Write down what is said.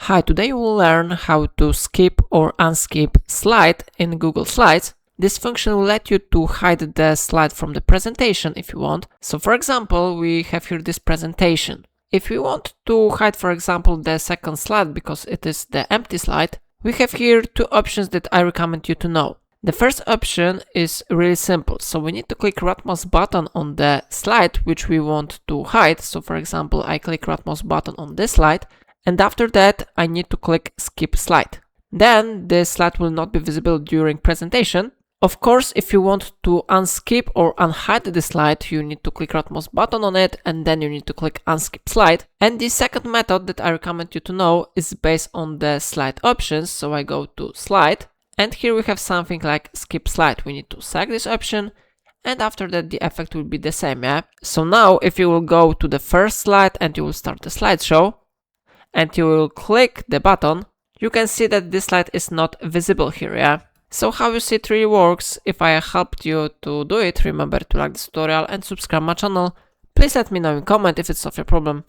Hi, today you will learn how to skip or unskip slide in Google Slides. This function will let you to hide the slide from the presentation if you want. So for example, we have here this presentation. If we want to hide, for example, the second slide because it is the empty slide, we have here two options that I recommend you to know. The first option is really simple. So we need to click right mouse button on the slide which we want to hide. So for example, I click right mouse button on this slide, and after that I need to click skip slide. Then the slide will not be visible during presentation. Of course, if you want to unskip or unhide the slide, you need to click right mouse button on it and then you need to click unskip slide. And the second method that I recommend you to know is based on the slide options. So I go to slide, and here we have something like skip slide. We need to select this option, and after that the effect will be the same, yeah? So now if you will go to the first slide and you will start the slideshow, and you will click the button, you can see that this slide is not visible here, yeah? So how you see it really works. If I helped you to do it, remember to like this tutorial and subscribe my channel. Please let me know in comment if it's not your problem.